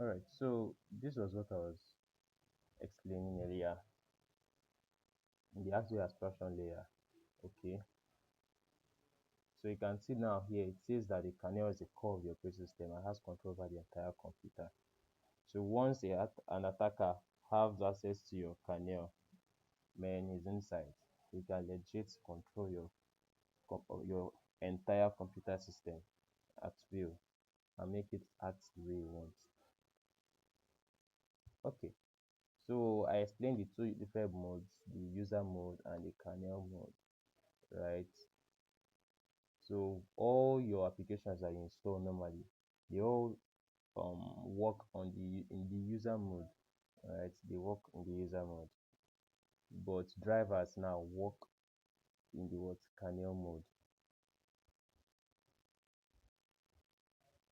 All right, so this was what I was explaining earlier in the hardware abstraction layer. Okay, so you can see now here it says that the kernel is the core of your operating system and has control over the entire computer. So once an attacker has access to your kernel, man, is inside. He can legit control your entire computer system at will and make it act the way you want. Okay, so I explained the two different modes, the user mode and the kernel mode, right? So all your applications that you install normally, they all work on in the user mode, right? They work in the user mode, but drivers now work in the what kernel mode.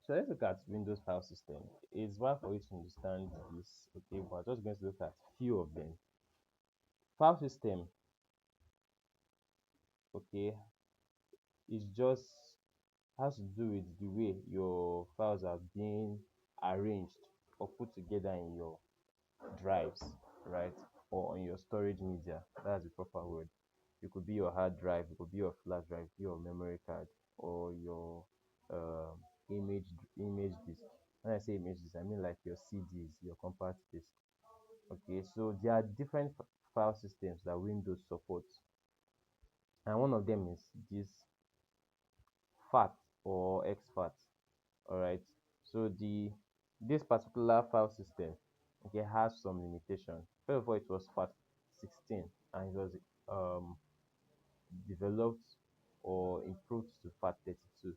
So let's look at Windows file system. It's well for you to understand this, okay? But I'm just going to look at few of them. File system, okay, is just has to do with the way your files are being arranged or put together in your drives, right? Or on your storage media. That's the proper word. It could be your hard drive, it could be your flash drive, your memory card, or your um, image image disk. When I say image disk, I mean like your CDs, your compact disk. Okay, so there are different file systems that Windows supports, and one of them is this FAT or exFAT. All right, so this particular file system, okay, has some limitation. First of all, it was FAT16 and it was um developed or improved to FAT32,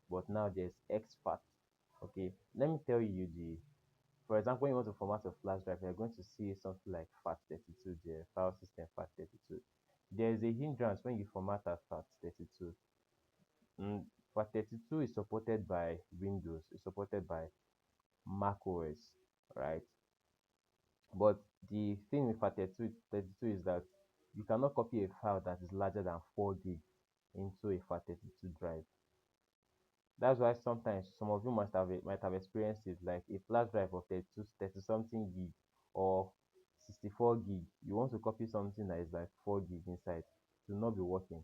but now there's exFAT. Okay, let me tell you the for example, when you want to format a flash drive, you're going to see something like FAT32 there, file system FAT32. There is a hindrance when you format as FAT32. FAT32 is supported by Windows, it's supported by Mac OS, right? But the thing with FAT32 is that you cannot copy a file that is larger than 4 gig into a FAT32 drive. That's why sometimes some of you might have experienced it, like a flash drive of 30 something gig or 64 gig. You want to copy something that is like 4 gig inside, it will not be working.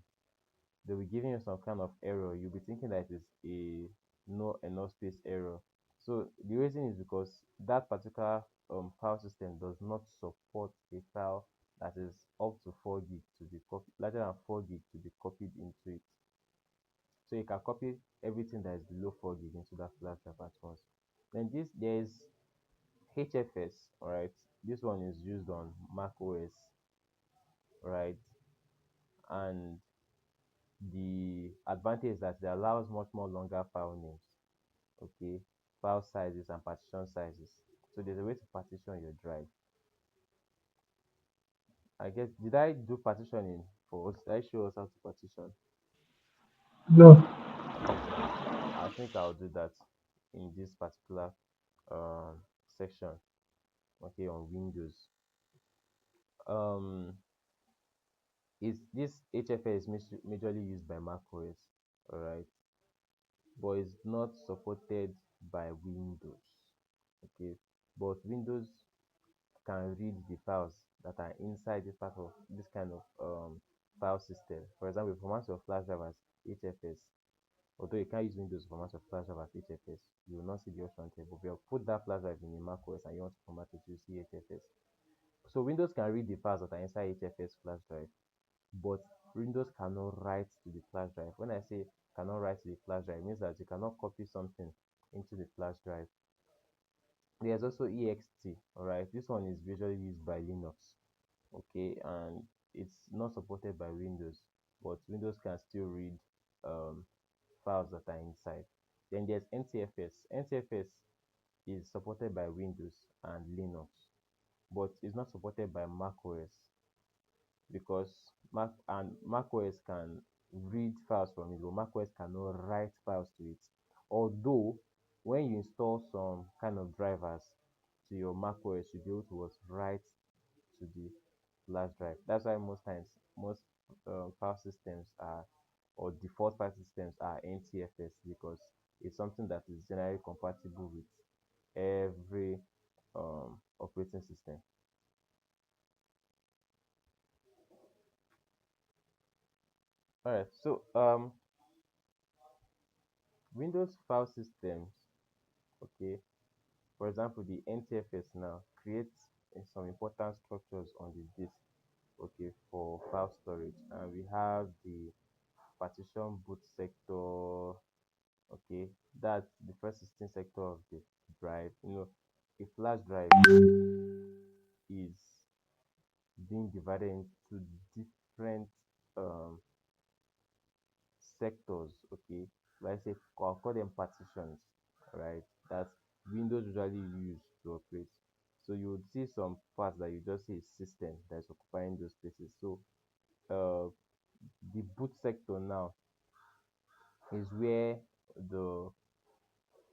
They'll be giving you some kind of error. You'll be thinking that it is a no enough space error. So the reason is because that particular file system does not support a file that is up to 4 gig to be copied, larger than 4 gig to be copied into it. So you can copy everything that is below 4 gig into that flash drive at once. Then there's HFS, all right. This one is used on Mac OS, right? And the advantage is that it allows much more longer file names, okay, file sizes and partition sizes. So there's a way to partition your drive. I guess did I do partitioning for us? Did I show us how to partition? No. Okay, I think I'll do that in this particular um section, okay, on Windows. Um, is this HFS is majorly used by macOS, all right, but it's not supported by Windows. Okay, but Windows can read the files that are inside this part of this kind of file system. For example, format your flash drive as HFS. Although you can't use Windows to format your flash drive as HFS, you will not see the option here. But if you put that flash drive in a Mac OS and you want to format it, you see HFS. So Windows can read the files that are inside HFS flash drive, but Windows cannot write to the flash drive. When I say cannot write to the flash drive, it means that you cannot copy something into the flash drive. There's also ext, all right. This one is usually used by Linux, okay, and it's not supported by Windows, but Windows can still read um, files that are inside. Then there's NTFS. NTFS is supported by Windows and Linux, but it's not supported by Mac OS because Mac OS can read files from it, but Mac OS cannot write files to it. Although when you install some kind of drivers to your Mac OS, you'll be able to write to the flash drive. That's why most times most file systems are or default file systems are NTFS because it's something that is generally compatible with. every operating system. All right. So Windows file systems, okay, for example, the NTFS now creates some important structures on the disk, okay, for file storage. And we have the partition boot sector, okay, that's the first 16 sector of the drive. A flash drive is being divided into different um, sectors, okay. Like I say, I'll call them partitions, right? That Windows usually use to operate. So you would see some parts that you just see a system that is occupying those spaces. So uh, the boot sector now is where the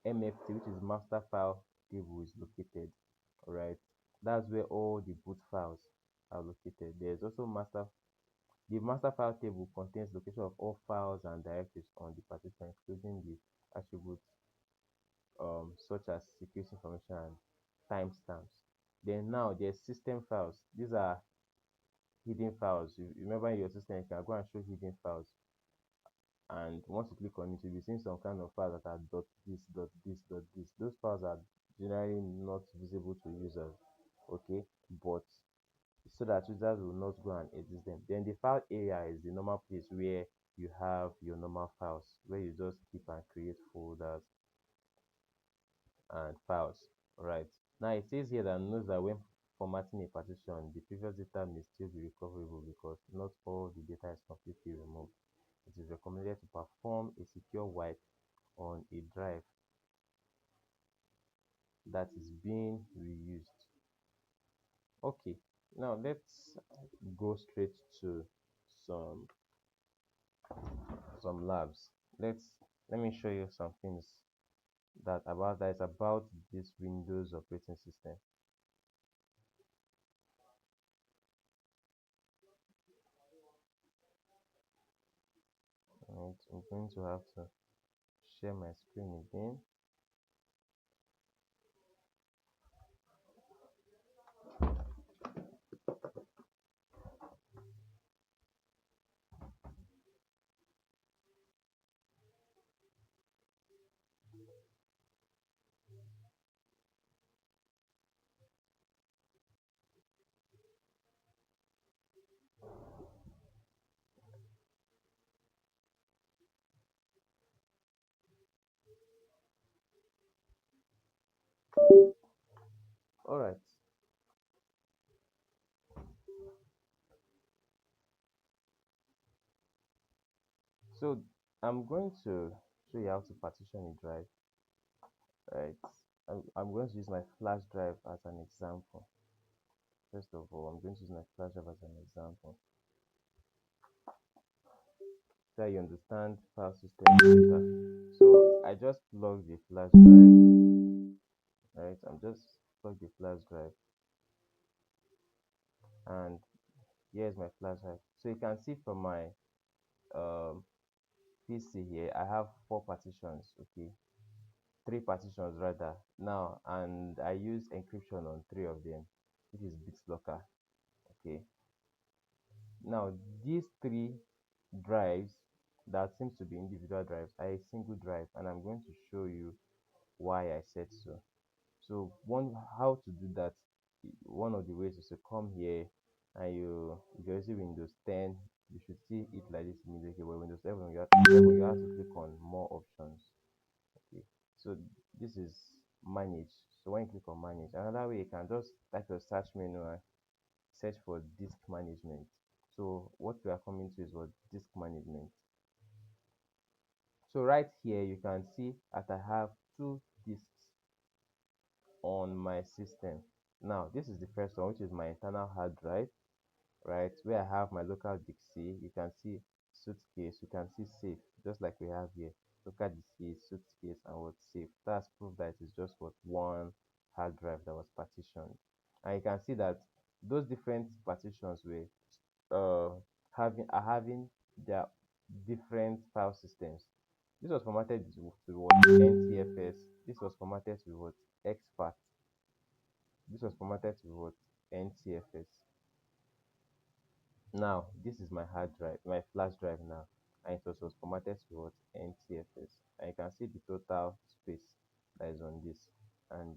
MFT, which is master file table, is located. All right, that's where all the boot files are located. There's also master. The master file table contains location of all files and directories on the partition, including the attributes such as security information and timestamps. Then now there's system files. These are hidden files. You remember in your system, you can go and show hidden files. And once you click on it, you'll be seeing some kind of files that are dot this, dot this, dot this. Those files are generally not visible to users, okay? But so that users will not go and edit them. Then the file area is the normal place where you have your normal files, where you just keep and create folders and files. Right. Now it says here that notes that when formatting a partition, the previous data may still be recoverable because not all the data is completely removed. It is recommended to perform a secure wipe on a drive that is being reused. Okay, now let's go straight to some labs. Let me show you some things that is about this Windows operating system. And I'm going to have to share my screen again. All right. So I'm going to show you how to partition a drive. Right. I'm going to use my flash drive as an example. First of all, I'm going to use my flash drive as an example. So you understand file system better. So I just plug the flash drive. Right. I'm just plug the flash drive, and here's my flash drive. So you can see from my um, PC here, I have four partitions. Okay, three partitions rather now, and I use encryption on three of them, which is BitLocker. Okay, now these three drives that seems to be individual drives are a single drive, and I'm going to show you why I said so. So one how to do that, one of the ways is to come here, and if you're using Windows 10, you should see it like this immediately. But Windows 11, you have to click on more options. Okay, so this is manage. So when you click on manage, another way you can just type your search menu and search for disk management. So what we are coming to is what disk management. So right here you can see that I have two disks on my system. Now this is the first one, which is my internal hard drive, right, where I have my local disk C. You can see suitcase, you can see safe, just like we have here. Local disk C, suitcase, and what safe. That's proof that it's just what one hard drive that was partitioned. And you can see that those different partitions were uh having their different file systems. This was formatted to what NTFS. this was formatted to what? Expat. This was formatted to what? NTFS. Now, this is my hard drive, my flash drive now, and it was formatted to what? NTFS. And you can see the total space that is on this and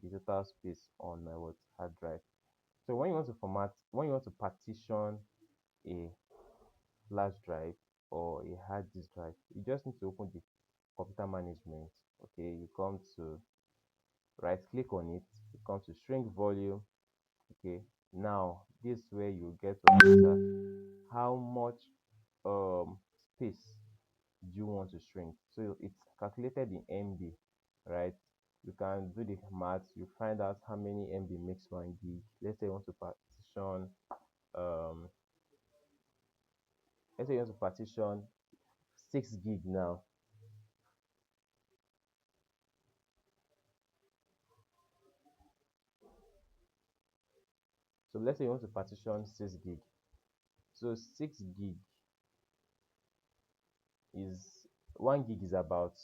the total space on my what? Hard drive. So when you want to when you want to partition a flash drive or a hard disk drive, you just need to open the computer management. Okay, you come to right click on it, you come to shrink volume. Okay, now this is where you get to answer how much um space do you want to shrink. So it's calculated in MB, right? You can do the math, you find out how many MB makes 1 gig. Let's say you want to partition um let's say you want to partition 6 gig now. So let's say you want to partition 6 gig. So 6 gig is 1 gig is about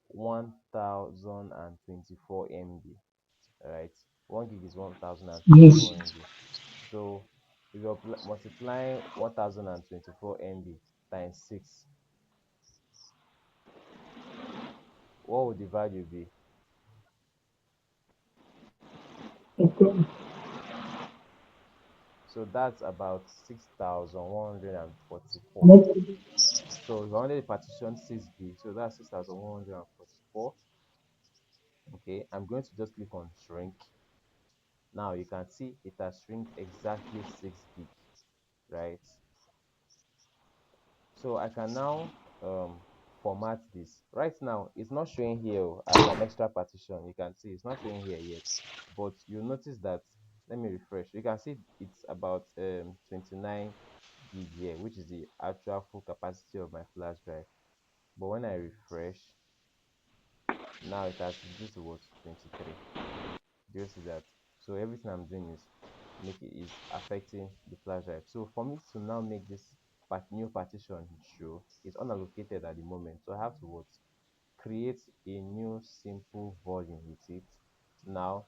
1024 MB, right? 1 gig is Yes. 1024 MB. So if you're multiplying 1024 MB times 6, what would the value be? Okay. So that's about 6144. Not So if you only partition 6 gig, so that's 6144. Okay, I'm going to just click on shrink. Now you can see it has shrink exactly 6 gig, right? So I can now format this. Right now it's not showing here as an extra partition. You can see it's not showing here yet, but you'll notice that, let me refresh, you can see it's about 29 gig here, which is the actual full capacity of my flash drive. But when I refresh, now it has reduced to what? 23. Do you see that? So everything I'm doing is affecting the flash drive. So for me to now make this new partition show, it's unallocated at the moment. So I have to what? Create a new simple volume with it. Now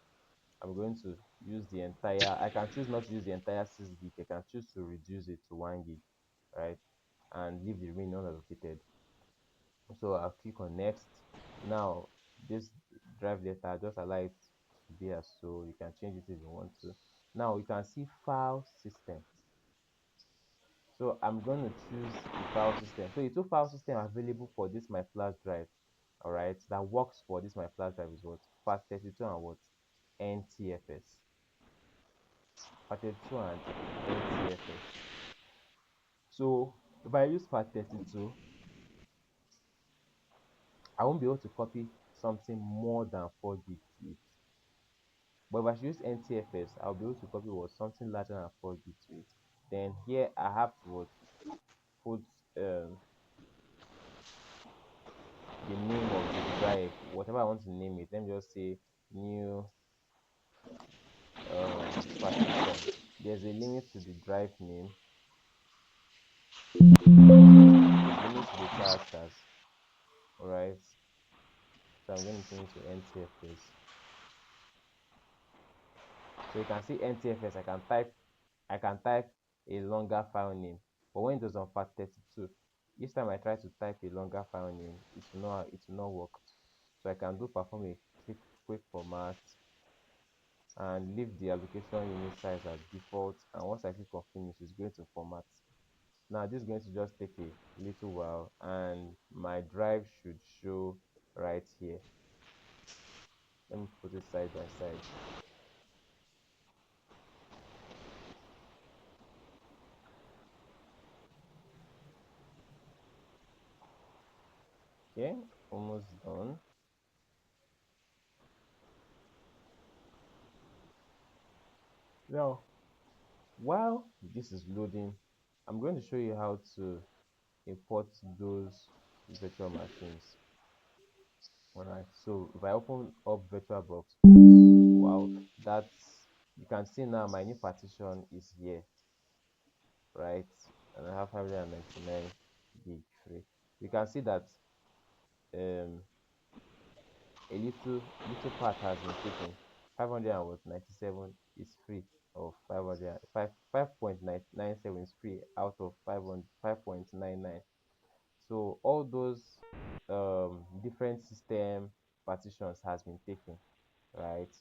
I'm going to use the entire, I can choose not to use the entire 6 gig. I can choose to reduce it to 1 gig, right? And leave the remaining unallocated. So I'll click on next. Now this drive data, just allow it to be as so. You can change it if you want to. Now you can see file system. So I'm going to choose the file system. So the two file system available for this my flash drive, all right, that works for this my flash drive is what? FAT32 and what? NTFS. FAT32 and NTFS. So if I use FAT32, I won't be able to copy something more than 4 gig to it. But if I should use NTFS, I'll be able to copy what? Something larger than 4 gig to it. Then here I have to what? Put the name of the drive, whatever I want to name it. Let me just say new partition. There's a limit to the drive name. There's a limit to the characters. Alright. So I'm going to change to NTFS. So you can see NTFS, I can type a longer file name. But when it was on FAT32, each time I try to type a longer file name, it will not work. So I can do perform a quick format and leave the allocation unit size as default, and once I click on finish, it's going to format. Now this is going to just take a little while and my drive should show right here. Let me put it side by side. Okay, almost done. Now while this is loading, I'm going to show you how to import those virtual machines. All right, so if I open up VirtualBox, wow, that's, you can see now my new partition is here, right? And I have 599 gig free. You can see that um a little part has been taken. 597 is free of 500, 5.997 is free out of 500, 5.99. So all those different system partitions has been taken, right?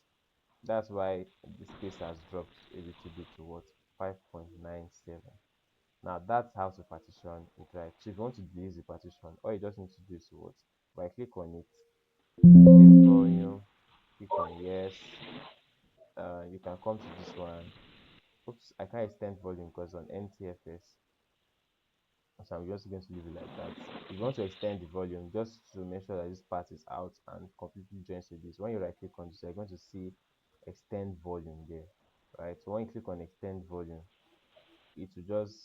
That's why the space has dropped a little bit to what, 5.97. Now that's how to partition it, right? So if you want to delete the partition, all you just need to do is to what? Right click on it, delete volume, click on yes. You can come to this one. Oops, I can't extend volume because on NTFS. So I'm just going to leave it like that. If you want to extend the volume, just to make sure that this part is out and completely joins with this, when you right click on this, you're going to see extend volume there, right? So when you click on extend volume, it will just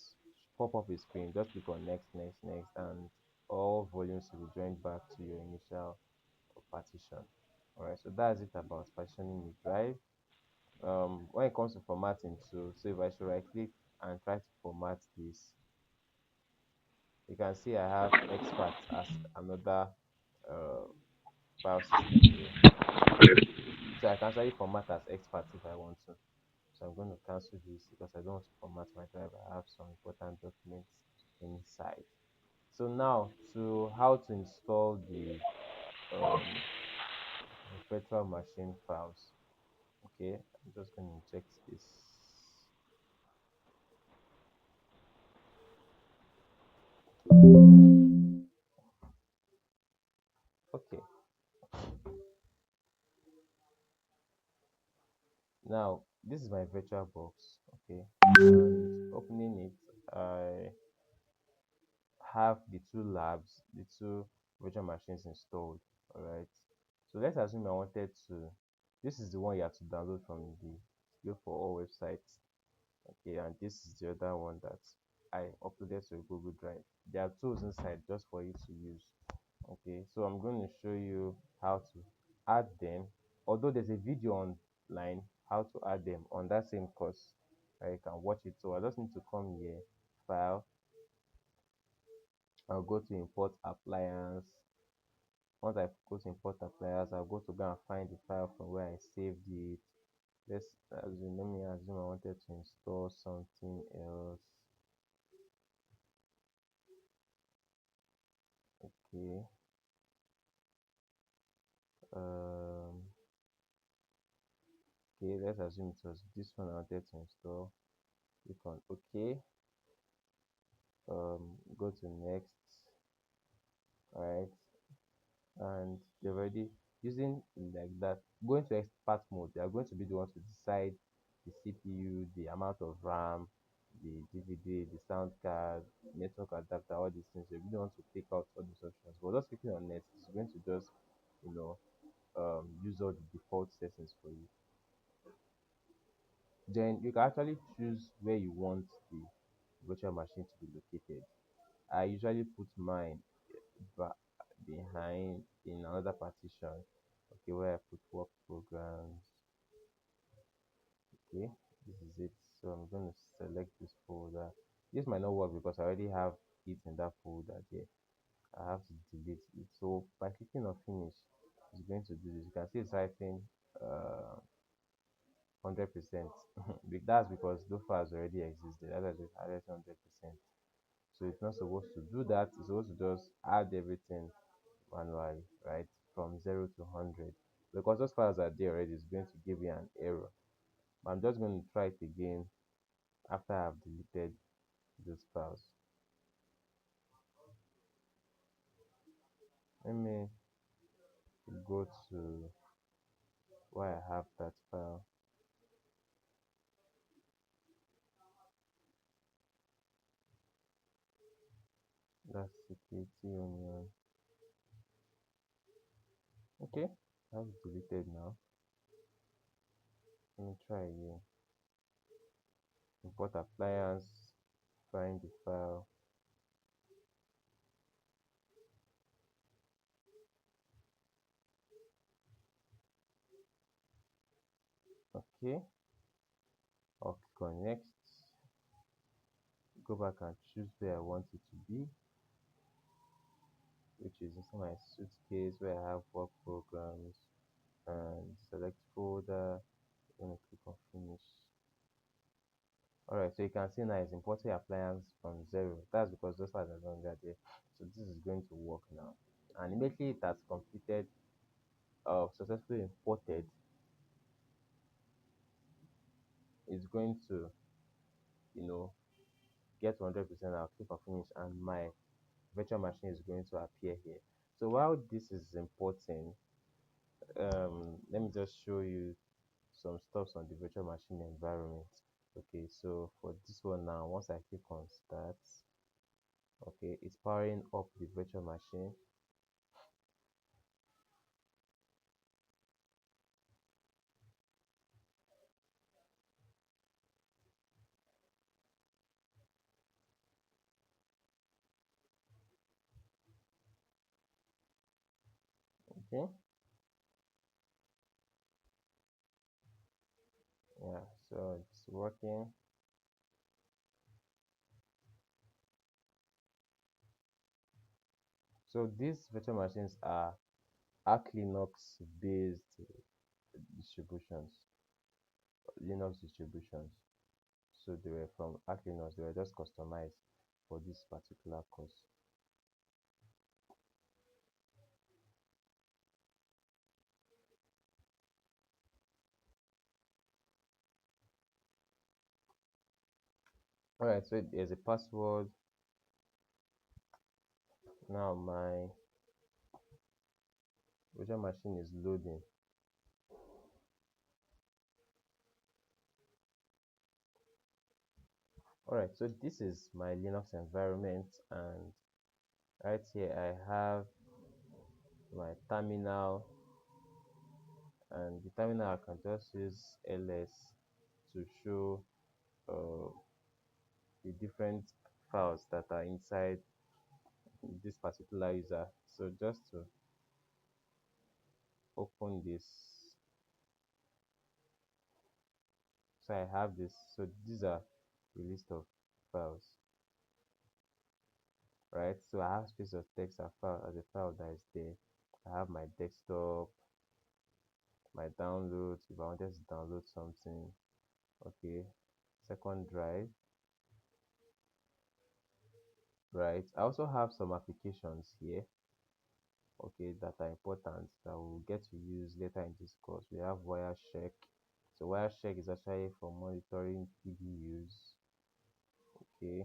pop up a screen. Just click on next, next, next, and all volumes will be joined back to your initial partition. All right, so that's it about partitioning the drive. When it comes to formatting too, so if I should right click and try to format this, you can see I have expert as another uh, file system here. So I can actually format as expert if I want to. So I'm going to cancel this because I don't want to format my drive. I have some important documents inside. So now to how to install the um, virtual machine files. Okay, I'm just going to check this. Okay, now this is my virtual box. Okay, and opening it, I have the two labs, the two virtual machines installed. All right. So let's assume I wanted to. This is the one you have to download from the Skill for All website. Okay, and this is the other one that I uploaded to a Google Drive. There are tools inside just for you to use. Okay, so I'm going to show you how to add them. Although there's a video online how to add them on that same course, you can watch it. So I just need to come here, file. I'll go to import appliance. Once I go to import appliance, I'll go to go and find the file from where I saved it. Let's assume, let me assume I wanted to install something else. Okay. Um, okay, let's assume it was this one I wanted to install. Click on OK. Go to next. Alright, and they're already using like that. Going to expert mode, they are going to be the ones to decide the CPU, the amount of RAM, the DVD, the sound card, network adapter, all these things. They'll be the ones to take out all these options. But just clicking on next is going to just, you know, use all the default settings for you. Then you can actually choose where you want the virtual machine to be located. I usually put mine back behind in another partition. Okay, where I put work programs. Okay, this is it. So I'm going to select this folder. This might not work because I already have it in that folder there. I have to delete it. So by clicking on finish, it's going to do this. You can see it's writing 100%. That's because those files already existed. That's why it's added 100%. So it's not supposed to do that. It's supposed to just add everything manually, right? From 0 to 100. Because those files are there already, it's going to give you an error. I'm just going to try it again after I've deleted those files. Let me go to where I have that file. That's security onion. Okay, that's deleted now. Let me try again. Import appliance, find the file. Okay, I'll click on next. Go back and choose where I want it to be. which is inside my suitcase where I have work programs and select folder. I'm gonna click on finish. Alright, so you can see now it's importing appliance from zero. That's because those files are no longer there. So this is going to work now. And immediately it has completed successfully imported, it's going to, you know, get 100%. I'll click on finish and my virtual machine is going to appear here. So while this is importing, let me just show you some stuff on the virtual machine environment. Okay, so for this one now, once I click on start, okay, it's powering up the virtual machine. Okay, yeah, so it's working. So these virtual machines are Arch Linux based distributions, Linux distributions. So they were from Arch Linux, they were just customized for this particular course. Alright, so there's a password. Now my virtual machine is loading. Alright, so this is my Linux environment, and right here I have my terminal, and the terminal I can just use ls to show uh, the different files that are inside this particular user. So just to open this, so I have this. So these are the list of files, right? So I have space of text as a file that is there. I have my desktop, my downloads if I wanted to download something. Okay, second drive, right? I also have some applications here, okay, that are important that we'll get to use later in this course. We have Wireshark. So Wireshark is actually for monitoring PDUs. Okay,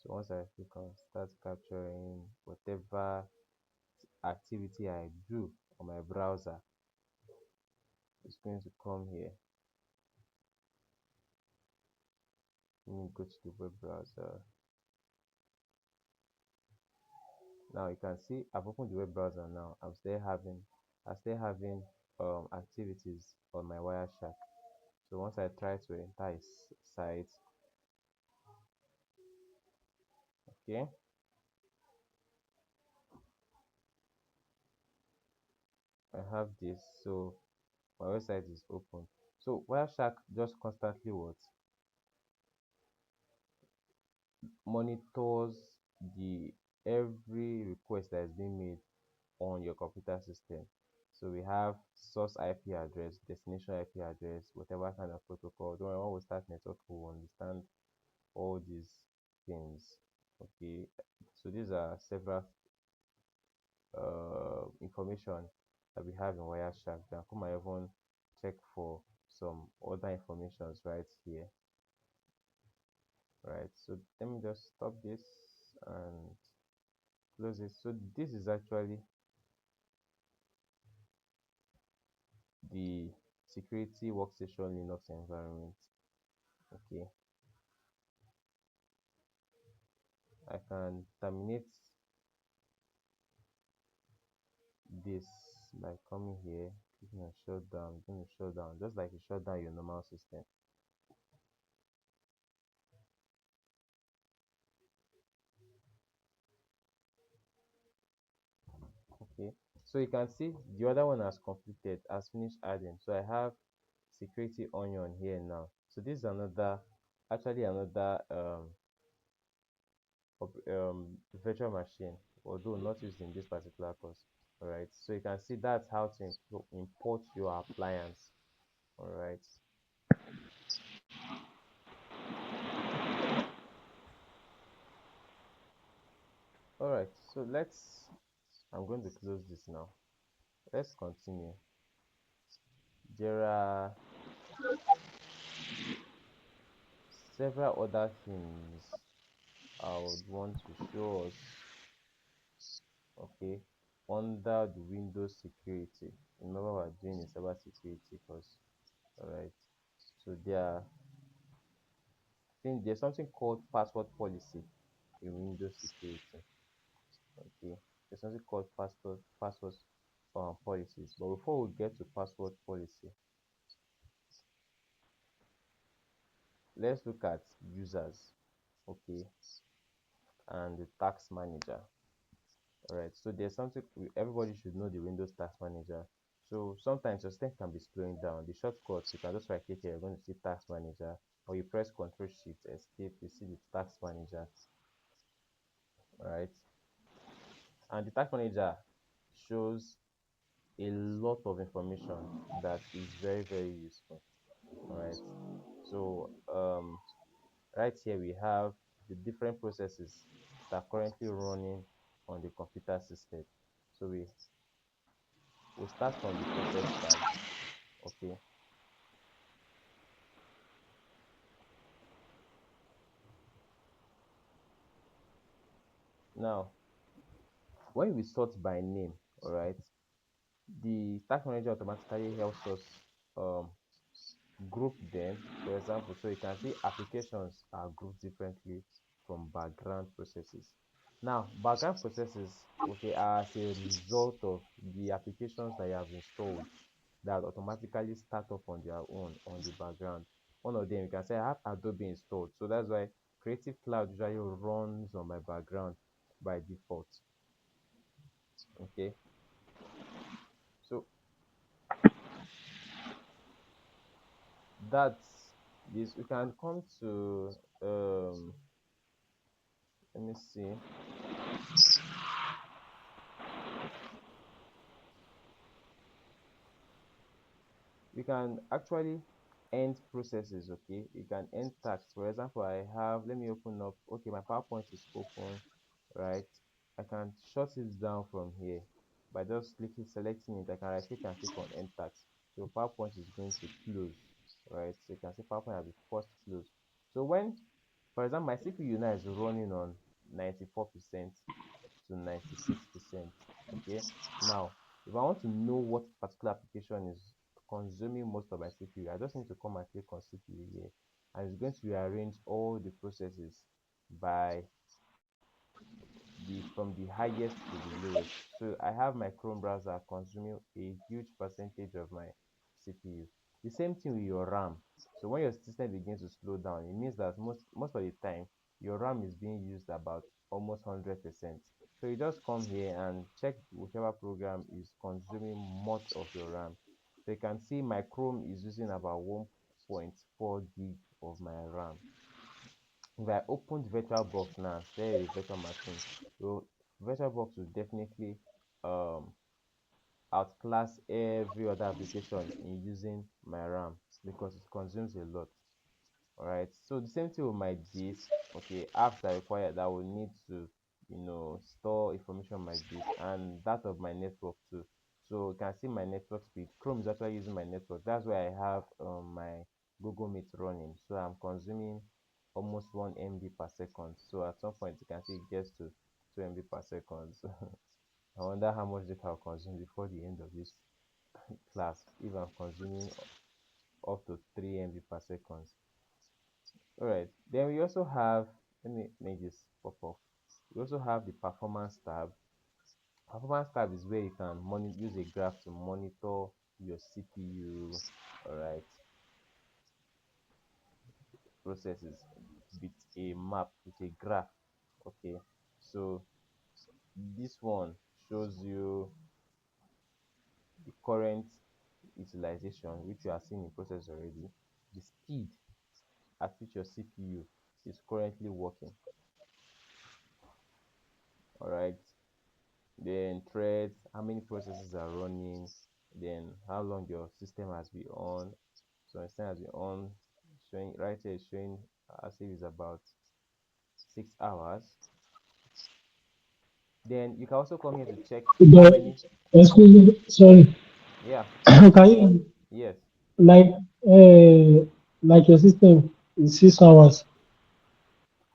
so once I click on start capturing, whatever activity I do on my browser, it's going to come here. Let me go to the web browser. Now you can see I've opened the web browser now. I'm still having activities on my Wireshark. So once I try to enter a site, okay, I have this. So my website is open. So Wireshark just constantly what monitors the every request that is being made on your computer system. So we have source IP address, destination IP address, whatever kind of protocol. Don't worry, when we start network, we will understand all these things. Okay, so these are several information that we have in Wireshark. Then come and even check for some other informations right here. Right, so let me just stop this and close it. So this is actually the security workstation Linux environment. Okay, I can terminate this by coming here, clicking on shutdown. It's going to shut down just like you shut down your normal system. Okay, so you can see the other one has completed, has finished adding. So I have security onion here now. So this is another, actually another virtual machine, although not used in this particular course. All right, so you can see that's how to import your appliance. All right. All right, so I'm going to close this now. Let's continue. There are several other things I would want to show us, okay, under the Windows security. Remember, we're doing a cyber security course. All right, so there's something called password policy in Windows security. Okay, there's something called password policies. But before we get to password policy, let's look at users, okay, and the task manager. All right, so there's something everybody should know, the Windows task manager. So sometimes your system can be slowing down. The shortcuts, you can just right click here, you're going to see task manager, or you press Ctrl Shift Escape, you see the task manager. All right, and the task manager shows a lot of information that is very, very useful. All right, so right here we have the different processes that are currently running on the computer system. So we start from the process tab. Okay, now when we sort by name, all right, the task manager automatically helps us um group them. For example, so you can see applications are grouped differently from background processes. Now, background processes, okay, are as a result of the applications that you have installed that automatically start up on their own on the background. One of them, you can say I have Adobe installed, so that's why Creative Cloud usually runs on my background by default. Okay, so that's this. We can come to let me see. We can actually end processes. Okay, you can end tasks. For example, I have, let me open up, okay, my PowerPoint is open, right? I can shut it down from here by just clicking, selecting it. I can right click and click on end task. So PowerPoint is going to close, right? So you can see PowerPoint has been forced close. So when, for example, my CPU now is running on 94% to 96%. Okay, now if I want to know what particular application is consuming most of my CPU, I just need to come and click on CPU here, and it's going to rearrange all the processes by the from the highest to the lowest. So I have my Chrome browser consuming a huge percentage of my CPU. The same thing with your RAM. So when your system begins to slow down, it means that most of the time your RAM is being used about almost 100%. So you just come here and check whichever program is consuming much of your RAM. So you can see my Chrome is using about 1.4 gig of my RAM. If I opened VirtualBox now, say a virtual machine, so VirtualBox will definitely um outclass every other application in using my RAM because it consumes a lot. All right, so the same thing with my disk. Okay, apps are required that will need to, store information on my disk, and that of my network too. So you can see my network speed. Chrome is actually using my network. That's why I have my Google Meet running. So I'm consuming almost 1 MB per second. So at some point you can see it gets to 2 MB per second. So I wonder how much data I'll consume before the end of this class if I'm consuming up to 3 MB per second. All right, then we also have, let me make this pop up. We also have the performance tab. Performance tab is where you can use a graph to monitor your CPU, all right, processes with a map, with a graph. Okay, so this one shows you the current utilization, which you are seeing in process already, the speed at which your CPU is currently working. All right. Then threads, how many processes are running, then how long your system has been on. So my system has been on, showing right here is showing as if it's about 6 hours. Then you can also come here to check how The, many. excuse me, sorry. Yeah, Can you yes, like uh, like your system is 6 hours?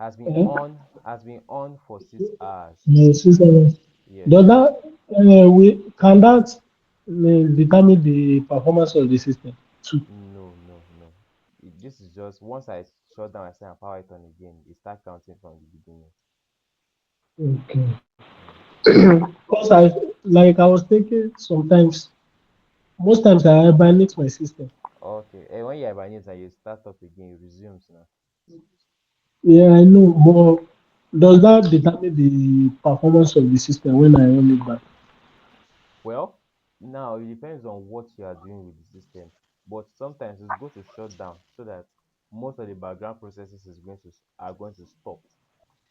Eh? has been on for 6 hours. Yeah, 6 hours. Yes. Does that we can that determine the performance of the system too? No, no, no. This is just once I shut down my system and power it on again, it start counting from the beginning. Okay. Mm. Because I was thinking sometimes, most times I hibernate my system. Okay. And when you have an and you start up again, it resumes now. Yeah, I know, but does that determine the performance of the system when I run it back? Well, now it depends on what you are doing with the system, but sometimes it's good to shut down so that most of the background processes are going to stop,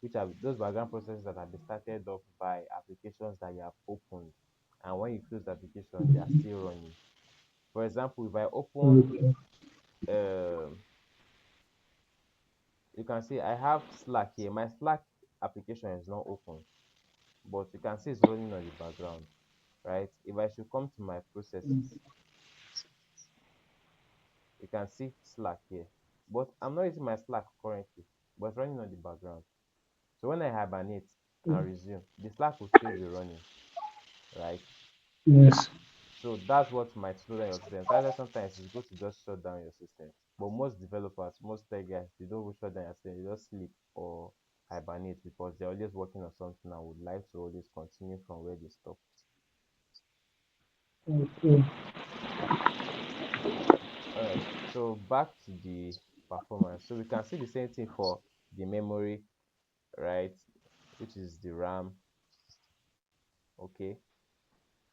which are those background processes that have been started off by applications that you have opened, and when you close the application, they are still running. For example, if I open, Okay. um, you can see I have Slack here. My Slack application is not open, but you can see it's running on the background, right? If I should come to my processes, you can see Slack here, but I'm not using my Slack currently, but it's running on the background. So when I hibernate and resume, the Slack will still be running, right? Yes. So that's what might slow down your system. That's why sometimes it's good to just shut down your system. But most developers, most tech guys, they don't shut down your system. They just sleep or hibernate because they're always working on something and would like to always continue from where they stop. Okay. All right. So back to the performance. So we can see the same thing for the memory, right? Which is the RAM. Okay.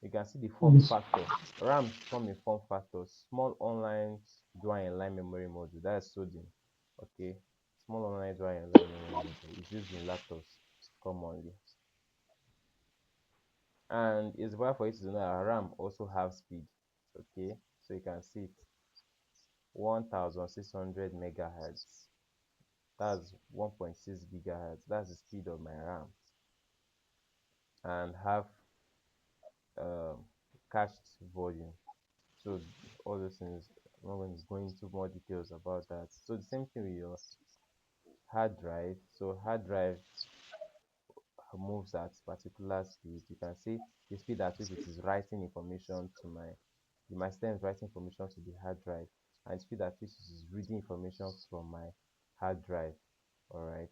You can see the form Yes. factor. RAMs come in form factors: small online dual inline memory module, that is SODIMM. Okay, small online dual inline memory module is used in laptops commonly, and it's important for you to know that RAM also have speed. Okay, so you can see it 1600 megahertz. That's 1.6 gigahertz. That's the speed of my RAM, and have um, cached volume. So all those things, I'm not going to go into more details about that. So the same thing with your hard drive. So hard drive moves at particular speed. You can see the speed at which it is writing information to my system is writing information to the hard drive, and the speed at which it is reading information from my hard drive. All right.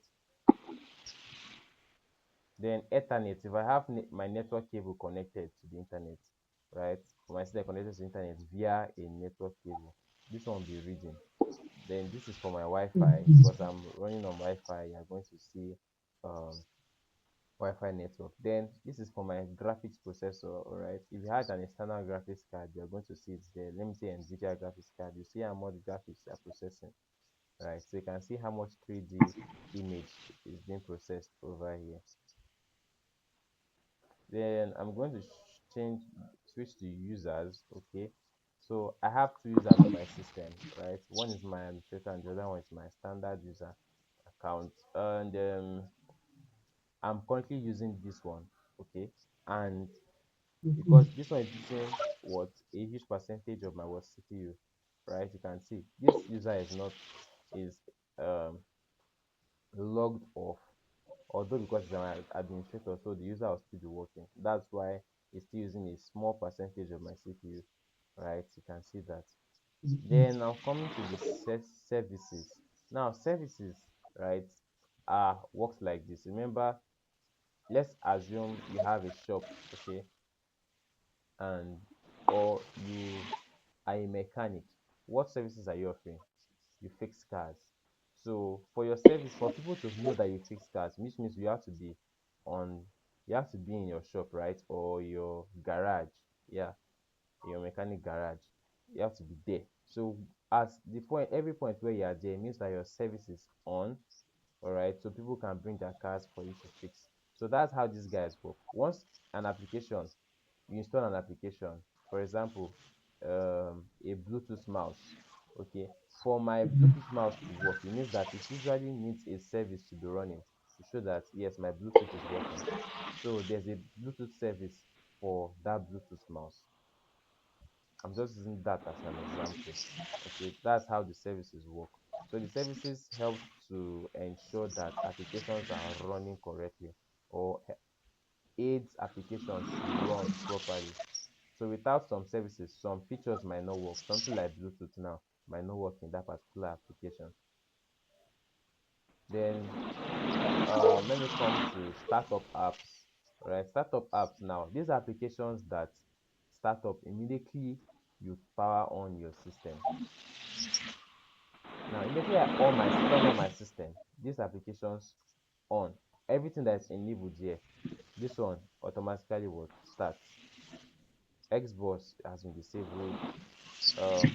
Then Ethernet. If I have my network cable connected to the internet, right, for my system connected to the internet via a network cable, this one will be reading. Then this is for my Wi-Fi. Because I'm running on Wi-Fi, you're going to see um, Wi-Fi network. Then this is for my graphics processor. All right. If you had an external graphics card, you're going to see it there. Let me say NVIDIA graphics card. You see how much graphics are processing, right? So you can see how much 3D image is being processed over here. Then I'm going to switch to users. Okay. So I have two users on my system, right? One is my administrator and the other one is my standard user account. And I'm currently using this one. Okay. And because this one is using what a huge percentage of my what CPU, right? You can see this user is not is um logged off, although because it's an administrator, so the user will still be working. That's why it's still using a small percentage of my CPU, right? You can see that. Then I'm coming to the services. Now services, right, works like this. Remember, let's assume you have a shop, okay, and or you are a mechanic. What services are you offering? You fix cars. So for your service, for people to know that you fix cars, which means on you have to be in your shop, right, or your garage. Yeah, your mechanic garage. You have to be there. So at the point, every point where you are there means that your service is on. All right, so people can bring their cars for you to fix. So that's how these guys work. Once an application, you install an application, for example, a Bluetooth mouse. Okay, for my Bluetooth mouse to work, it means that it usually needs a service to be running to show that yes, my Bluetooth is working. So there's a Bluetooth service for that Bluetooth mouse. I'm just using that as an example. Okay, that's how the services work. So the services help to ensure that applications are running correctly or aids applications to run properly. So without some services, some features might not work. Something like Bluetooth now might not work in that particular application. Then when it comes to startup apps, right? Startup apps now, these applications that start up immediately you power on your system. Now, immediately I on my turn on my system, these applications on. Everything that is enabled here, this one automatically will start. Xbox has been disabled.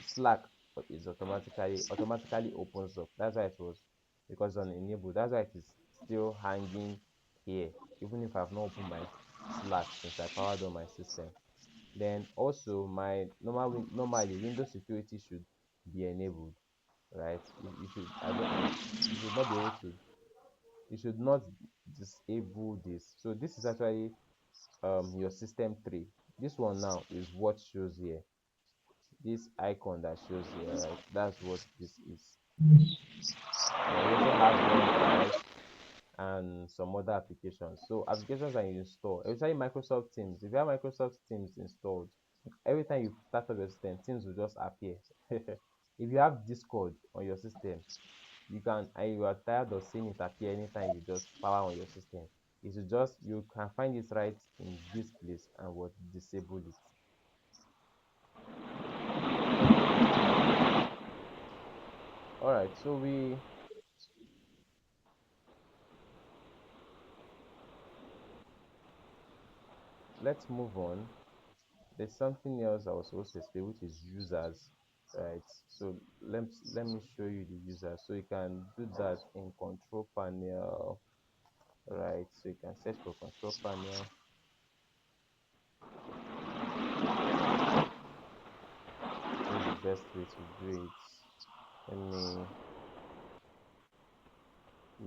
Slack is automatically opens up. That's why it was because it's enabled. That's why it is still hanging here, even if I've not opened my Slack since I powered on my system. Then also my normally Windows security should be enabled, right? You should I don't you should not be able to you should not disable this. So this is actually your system 3. This one now is what shows here, this icon that shows here, right? That's what this is. Then we also have OneDrive and some other applications. So applications that you install, especially Microsoft Teams. If you have Microsoft Teams installed, every time you start up your system, Teams will just appear. If you have Discord on your system, you can, and you are tired of seeing it appear anytime you just power on your system, it will just, you can find it right in this place and what disable it. Okay, all right, so let's move on. There's something else I was supposed to explain, which is users, right? So let me show you the users. So you can do that in control panel, right? So you can search for control panel. This is the best way to do it. Let me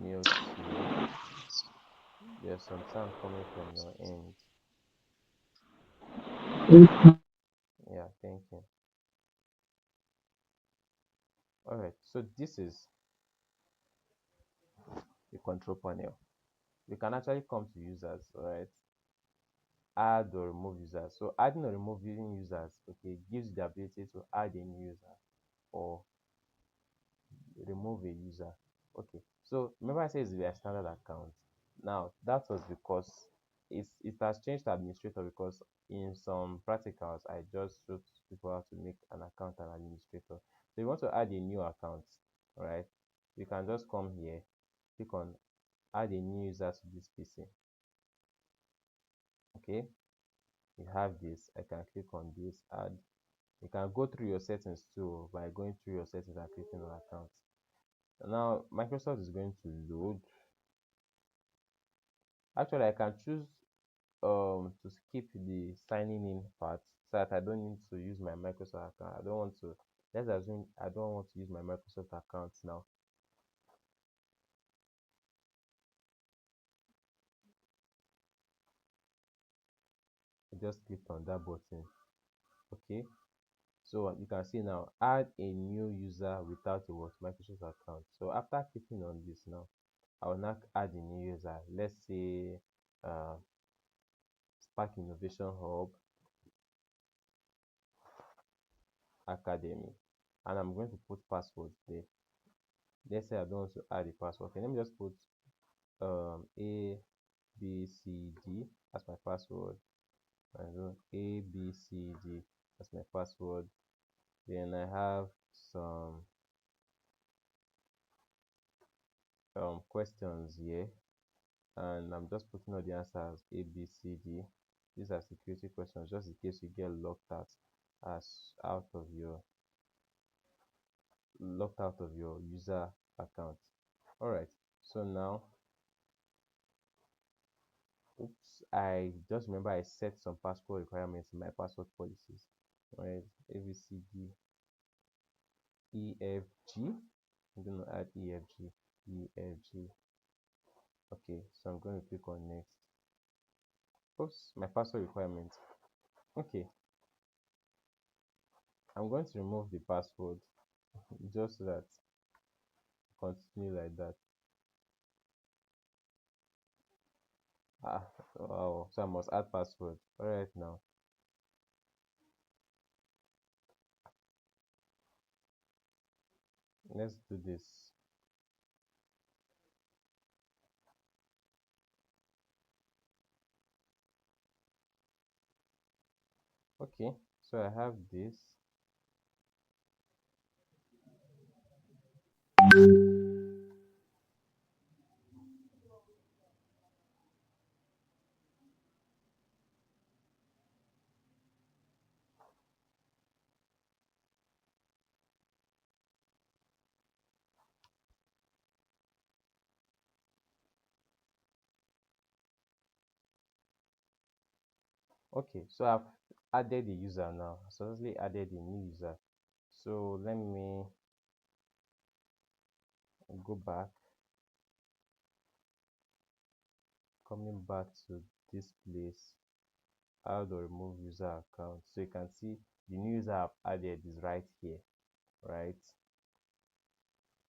mute you. There's some sound coming from your end. Yeah, thank you. All right, so this is the control panel. We can actually come to users, all right? Add or remove users. So adding or removing users, okay, gives you the ability to add a new user or remove a user. Okay, so remember I said it's a standard account. Now that was because it has changed to administrator, because in some practicals I just showed people how to make an account and administrator. So you want to add a new account, all right? You can just come here, click on add a new user to this PC. Okay, you have this. I can click on this add. You can go through your settings too by going through your settings and clicking on account. Now Microsoft is going to load. Actually, I can choose to skip the signing in part so that I don't need to use my Microsoft account. I don't want to, let's assume I don't want to use my Microsoft account now. I just clicked on that button. Okay, so you can see now add a new user without a what Microsoft account. So after clicking on this now, I will now add a new user. Let's say uh, Spark Innovation Hub Academy, and I'm going to put password there. Let's say I don't want to add a password. Okay, let me just put A B C D as my password. And then A B C D as my password. Then I have some questions here, and I'm just putting all the answers A B C D. These are security questions, just in case you get as out of your locked out of your user account. All right, so now I just remember I set some password requirements in my password policies. Right, ABCD EFG. I'm going to add EFG. EFG. Okay, so I'm going to click on next. Oops, my password requirement. Okay, I'm going to remove the password just so that continue like that. Ah, wow. So I must add password. All right now. Let's do this. Okay, so I have this. Okay, so I've added the user now. I successfully added a new user. So let me go back, coming back to this place. How to remove user account. So you can see the new user I've added is right here, right?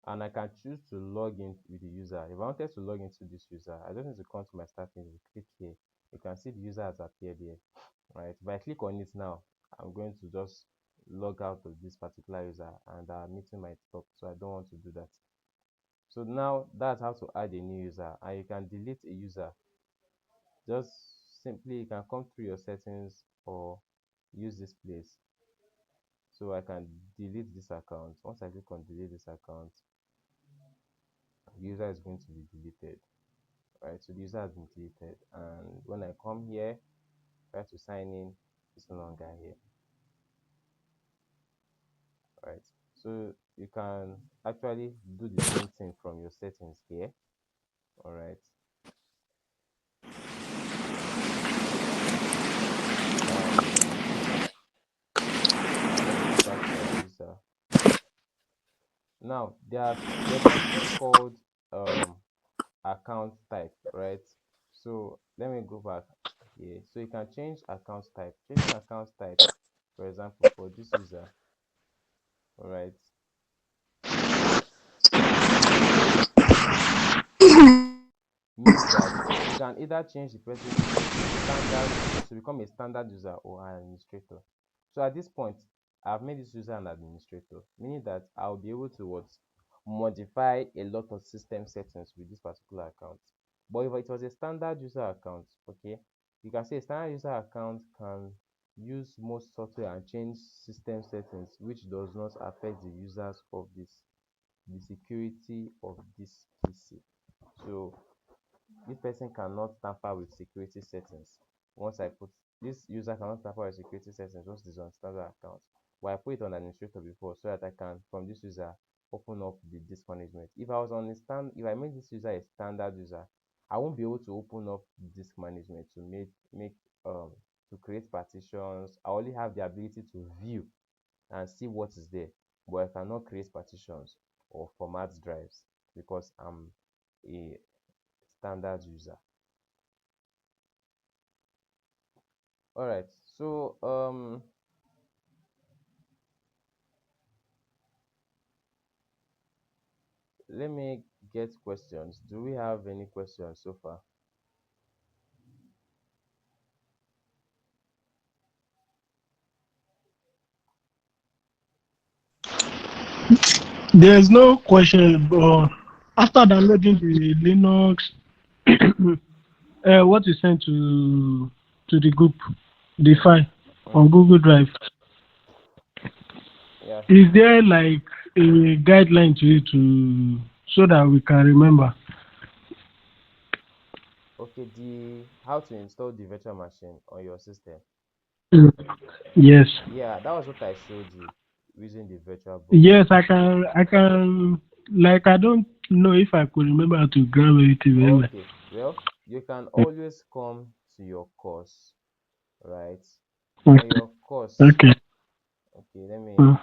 And I can choose to log in with the user. If I wanted to log into this user, I just need to come to my start menu, click here. You can see the user has appeared here, right? If I click on it now, I'm going to just log out of this particular user and our meeting might stop. So I don't want to do that. So now that's how to add a new user, and you can delete a user. Just simply you can come through your settings or use this place. So I can delete this account. Once I click on delete this account, the user is going to be deleted. Right, so the user has been deleted, and when I come here, try to sign in, it's no longer here. Right, so you can actually do the same thing from your settings here. All right, let's go back to our user. Now there's something called account type, right? So let me go back here. So you can change account type. Changing account type, for example, for this user, all right, means that you can either change the person standard to become a standard user or an administrator. So at this point, I've made this user an administrator, meaning that I'll be able to what modify a lot of system settings with this particular account. But if it was a standard user account, okay, you can say a standard user account can use most software and change system settings, which does not affect the users of the security of this PC. So this person cannot tamper with security settings. Once I put this user cannot tamper with security settings once it is on standard account. But I put it on administrator before so that I can from this user open up the disk management. If I was on a if I make this user a standard user, I won't be able to open up disk management to make to create partitions. I only have the ability to view and see what is there, but I cannot create partitions or format drives because I'm a standard user. All right, so let me get questions. Do we have any questions so far? There's no question, but after downloading the Linux, what you sent to the group, the file on Mm, Google Drive, yeah. is there like a guideline to it to so that we can remember? Okay, the how to install the virtual machine on your system. Yes. Yeah, that was what I showed you using the virtual box. Yes, I can like I don't know if I could remember how to grab everything very well. Okay, well, you can always come to your course, right? On Okay. your course, Okay. okay, let me Mm.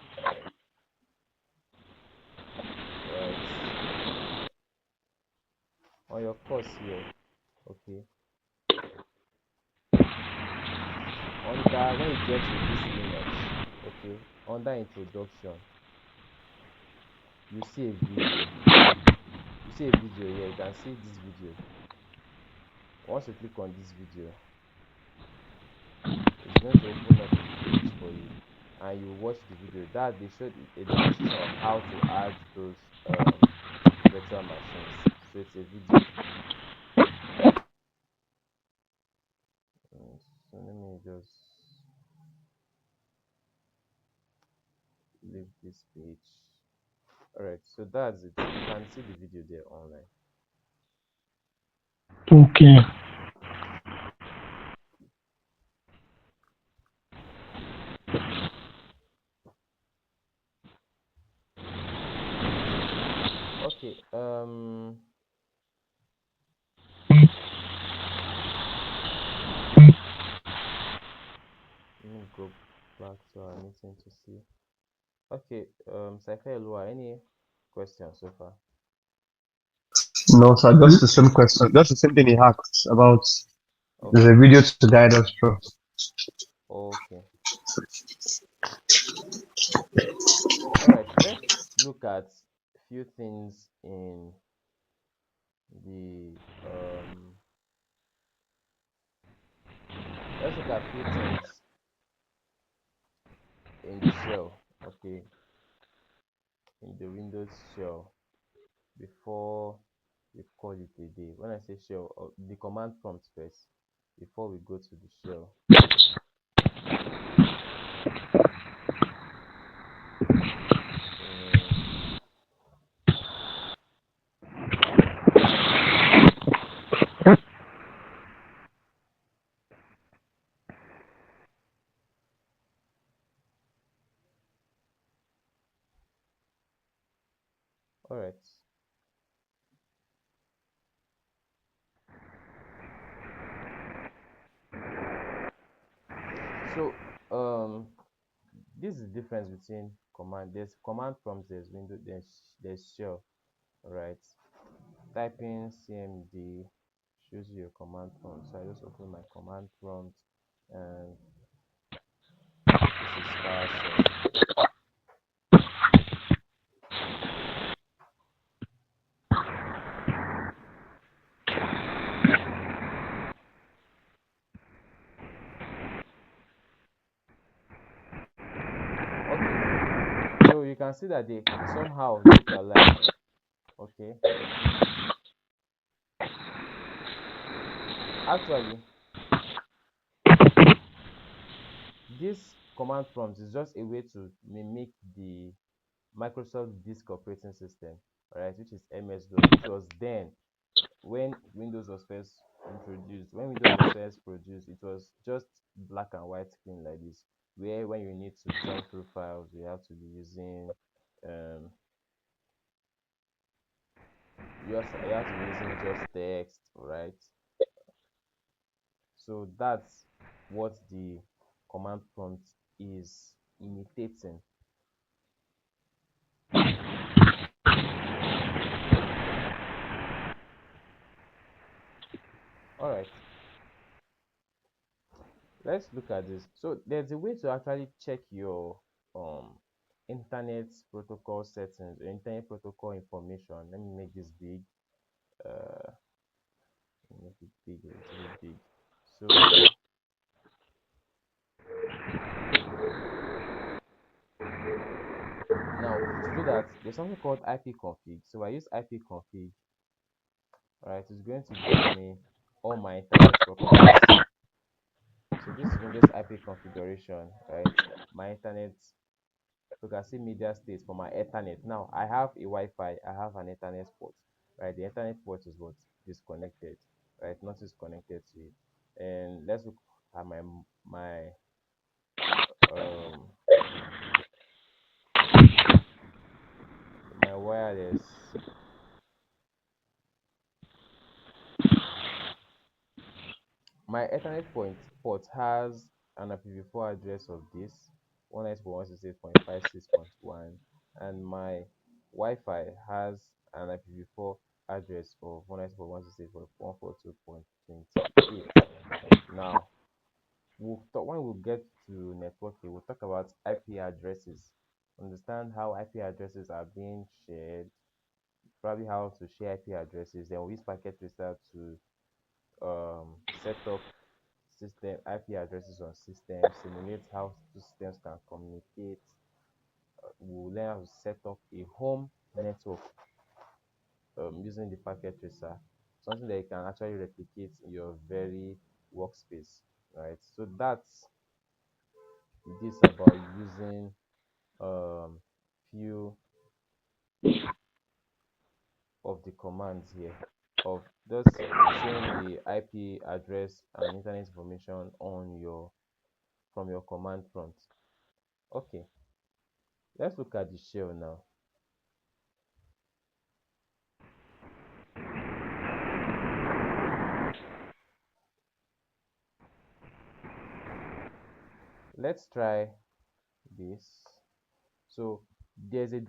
right on your course here, okay. Under when you get to this Linux, okay, under introduction, you see a video. You see a video here. You can see this video. Once you click on this video, it's going to open up a page for you, and you watch the video. That they showed a demonstration of how to add those virtual machines. So it's a video. So let me just leave this page. All right. So that's it. You can see the video there online. Okay. Okay. Let me go back to our meeting to see. Okay. Saifa Elua, any questions so far? No, sir, just the same question, just the same thing he asked about. There's Okay. a video to guide us through. Okay. All right. Let's look at a few things in the let's look at a few things in the shell. Okay, in the Windows shell before we call it a day. When I say shell, the command prompt first before we go to the shell. All right. So this is the difference between command. There's command prompts. There's Windows. There's shell. All right. Typing cmd shows you a command prompt. So I just open my command prompt, and this is PowerShell. Okay, so you can see that they somehow look alike. Okay, actually, this command prompt is just a way to mimic the Microsoft Disk Operating System, right, which is MS-DOS, which was then when Windows was first introduced. When Windows was first produced, it was just black and white screen like this, where when you need to jump through files, you have to be using um, you have to be using just text, right? So that's what the command prompt is imitating. All right, let's look at this. So there's a way to actually check your um internet protocol settings or internet protocol information. Let me make this big. Uh, make it big, a little bit big. So now to do that, there's something called ipconfig. So I use ipconfig. All right, it's going to give me all my internet properties. So this is Windows IP configuration, right? My internet, so you can see media states for my Ethernet. Now I have a Wi-Fi, I have an Ethernet port, right? The Ethernet port is what disconnected, right? Not is connected to it. And let's look at um my wireless. My Ethernet port has an IPv4 address of this 192.168.56.1, and my Wi-Fi has an IPv4 address of 192.168.142.28. Now, when we get to networking, we'll talk about IP addresses. Understand how IP addresses are being shared, probably how to share IP addresses. Then we use packet tracer to set up system IP addresses on systems, simulate how two systems can communicate. We'll learn how to set up a home network using the packet tracer, something that you can actually replicate in your very workspace, right? So that's this about using few of the commands here of just showing the IP address and internet information on your from your command prompt. Okay, let's look at the shell now. Let's try this. So there's a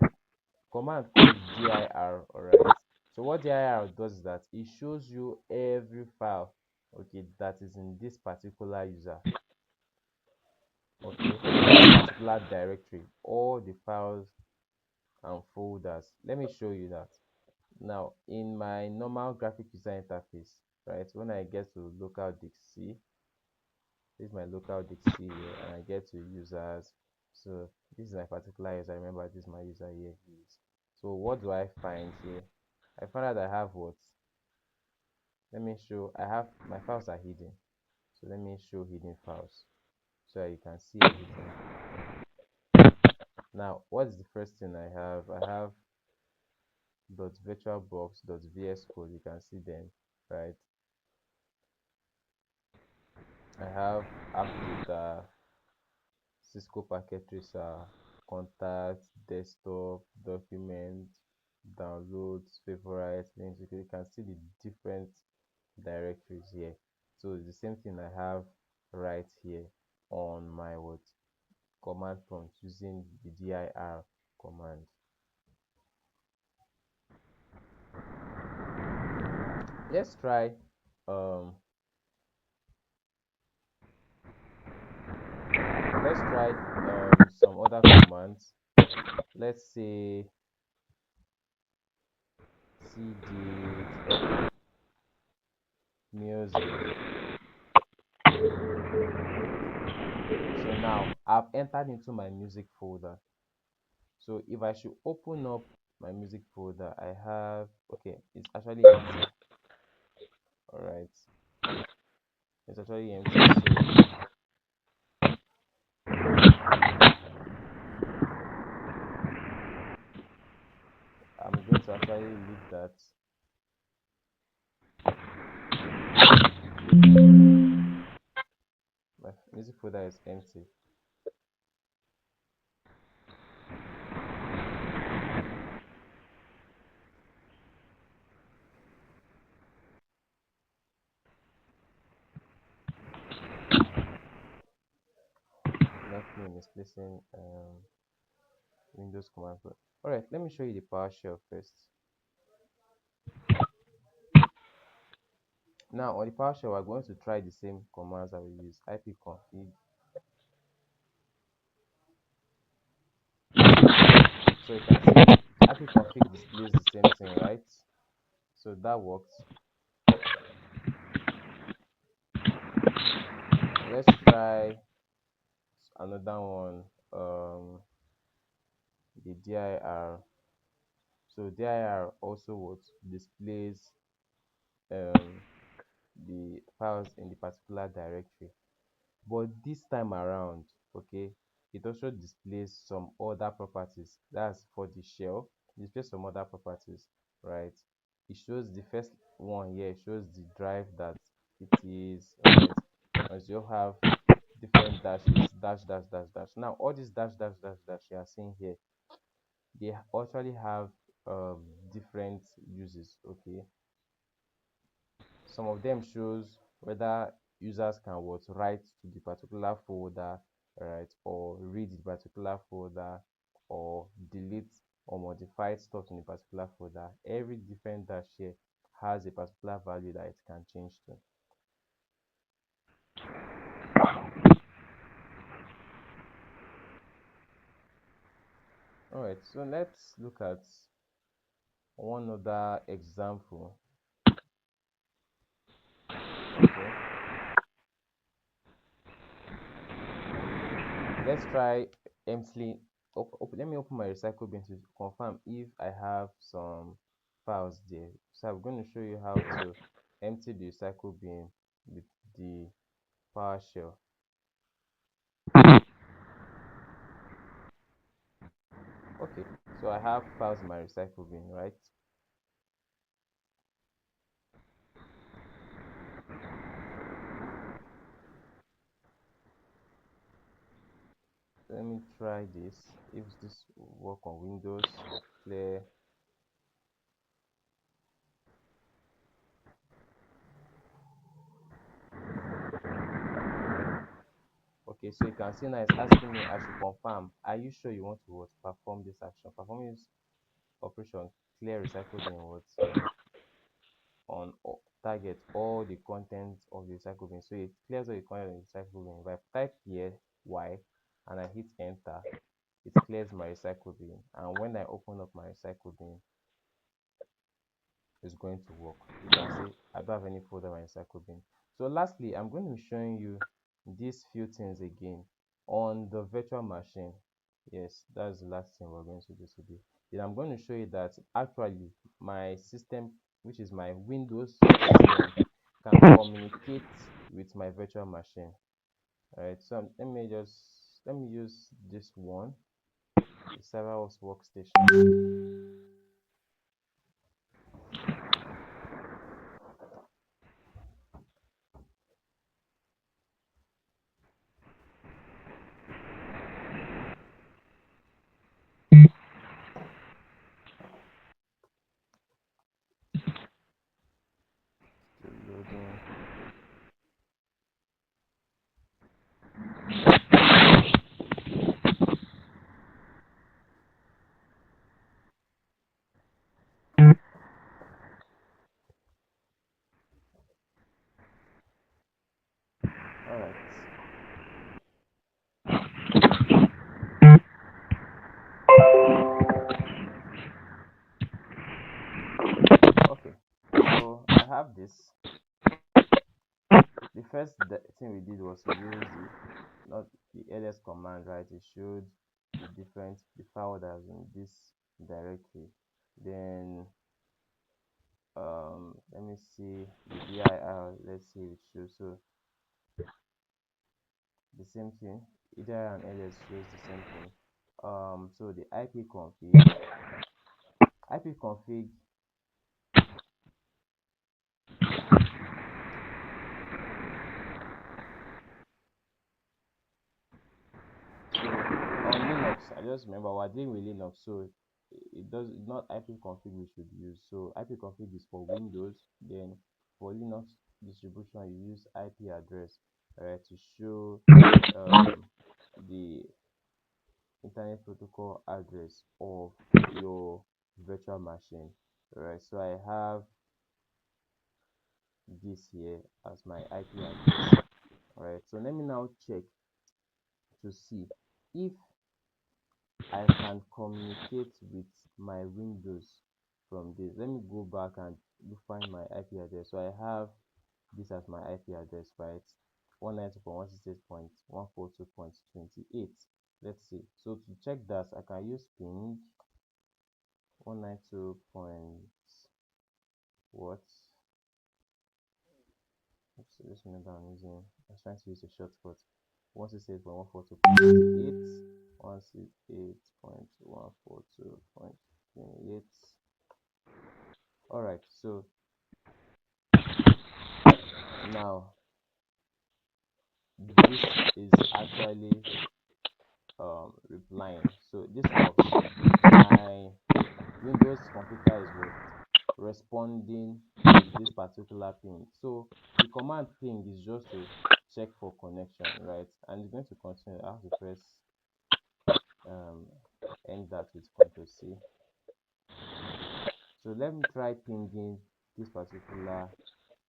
command called dir, all right? So what dir does is that it shows you every file, okay, that is in this particular user, okay, this particular directory, all the files and folders. Let me show you that. Now, in my normal graphic user interface, right, when I get to local disk C, this is my local disk C here, and I get to users. So this is my particular user. Remember, this is my user here. So what do I find here? I find out I have what? Let me show. I have my files are hidden. So let me show hidden files so that you can see everything. Now, what is the first thing I have? I have .virtualbox.vs code. You can see them, right? I have app data, Cisco packet tracer, contacts, desktop, document, downloads, favorites, links. You can see the different directories here. So it's the same thing I have right here on my what command prompt using the dir command. Let's try um some other commands. Let's say cd music. So now I've entered into my music folder. So if I should open up my music folder, I have, okay, it's actually empty. All right, it's actually empty. So I'm going to actually leave that. My music folder is empty. Nothing is placing Windows command prompt. All right, let me show you the PowerShell first. Now on the PowerShell, we're going to try the same commands that we use: ipconfig. So you can see ipconfig displays the same thing, right? So that works. Let's try another one. The dir. So dir also what displays the files in the particular directory, but this time around, okay, it also displays some other properties. That's for the shell. It displays some other properties, right? It shows the first one here. It shows the drive that it is, right? As you have different dashes, dash dash dash dash. Now all these dash dash dash dash you are seeing here, they actually have different uses. Okay, some of them shows whether users can what write to the particular folder, right, or read the particular folder, or delete or modify stuff in a particular folder. Every different dash here has a particular value that it can change to. All right, so let's look at one other example. Okay, let's try empty. Let me open my recycle bin to confirm if I have some files there. So I'm going to show you how to empty the recycle bin with the PowerShell. Okay, so I have files in my recycle bin, right? Let me try this. If this will work on Windows, clear. Okay, so you can see now it's asking me I should confirm. Are you sure you want to what, perform this action? Perform this operation, clear recycle bin what on target all the contents of the recycle bin. So it clears all the content of the recycle bin. If I type here Y and I hit enter, it clears my recycle bin. And when I open up my recycle bin, it's going to work. You can see I don't have any folder in my recycle bin. So lastly, I'm going to be showing you these few things again on the virtual machine. Yes, that's the last thing we're going to do today. Then I'm going to show you that actually my system, which is my Windows SCM, can communicate with my virtual machine. All right, so let me use this one, the serverless workstation. Still loading. All right. Okay, so I have this. The first thing we did was to use not the ls command, right? It showed the file that was in this directory. Then let me see the dir. Let's see it shows. So the same thing. Either and ls shows the same thing. So the ipconfig on Linux, I just remember we're dealing with Linux, so it's not ipconfig we should use. So ipconfig is for Windows. Then for Linux distribution, you use IP address, right, to show the internet protocol address of your virtual machine. Right, so I have this here as my IP address. All right, so let me now check to see if I can communicate with my Windows from this. Let me go back and find my IP address. So I have this as my IP address, right? 192.168.142.28. Let's see. So to check that, I can use ping 192. What? Oops, just remember I'm using. I was trying to use a shortcut. 168.142.28. 168.142.28. All right, so now this is actually replying. So this works. My Windows computer is responding to this particular ping. So the command ping is just to check for connection, right? And it's going to continue. I have to press um end that with Ctrl C. So let me try pinging this particular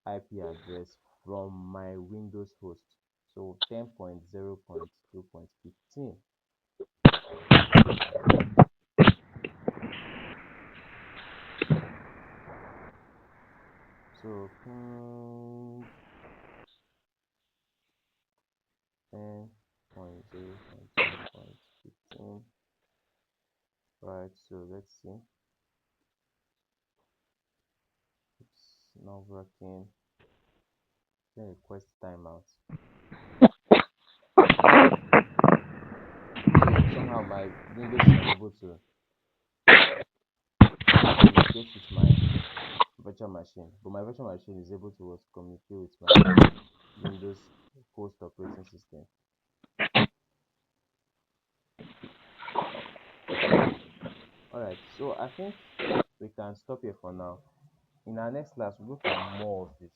IP address from my Windows host. So 10.0.2.15. So ping 10.0.2.15. Right, so let's see. It's not working. Then request timeout. So somehow my Windows is unable to communicate with my virtual machine, but my virtual machine is able to communicate with my Windows host operating system. Alright, so I think we can stop here for now. In our next class, we'll look at more of this.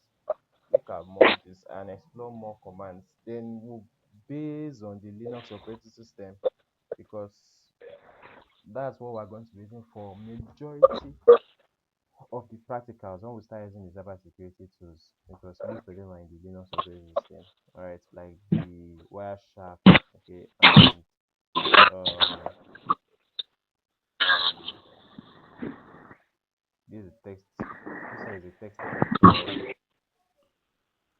And explore more commands. Then we'll base on the Linux operating system, because that's what we're going to be using for majority of the practicals when we start using the cybersecurity tools, because most of them are in the Linux operating system. Alright, like the Wireshark, okay, and this is text. This one is a text editor,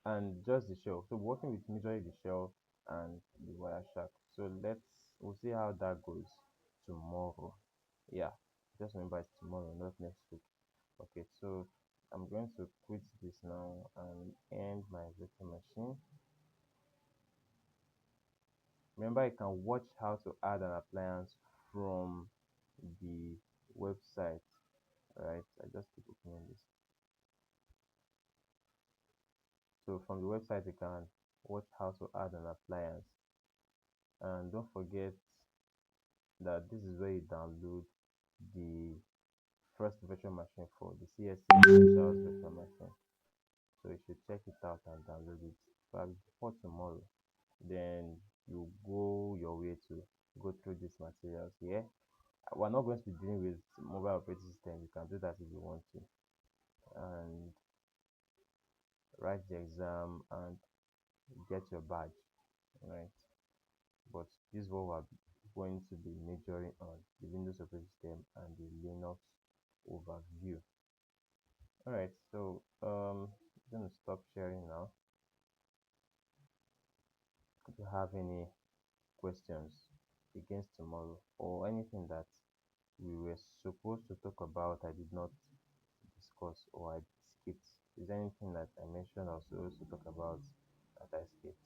and just the shell. So working with majorly the shell and the Wireshark. So we'll see how that goes tomorrow. Yeah, just remember it's tomorrow, not next week. Okay, so I'm going to quit this now and end my virtual machine. Remember, you can watch how to add an appliance from the website. Right, I just keep opening this. So from the website, you can watch how to add an appliance. And don't forget that this is where you download the first virtual machine for the CSC Essentials virtual machine. So you should check it out and download it probably before tomorrow. Then you go your way to go through these materials here. We're not going to be dealing with mobile operating system. You can do that if you want to, and write the exam and get your badge, right? But this is what we're going to be majoring on: the Windows operating system and the Linux overview. All right, so I'm gonna stop sharing now. If you have any questions against tomorrow, or anything that we were supposed to talk about I did not discuss or I skipped, is there anything that I mentioned I was supposed to talk about that I skipped?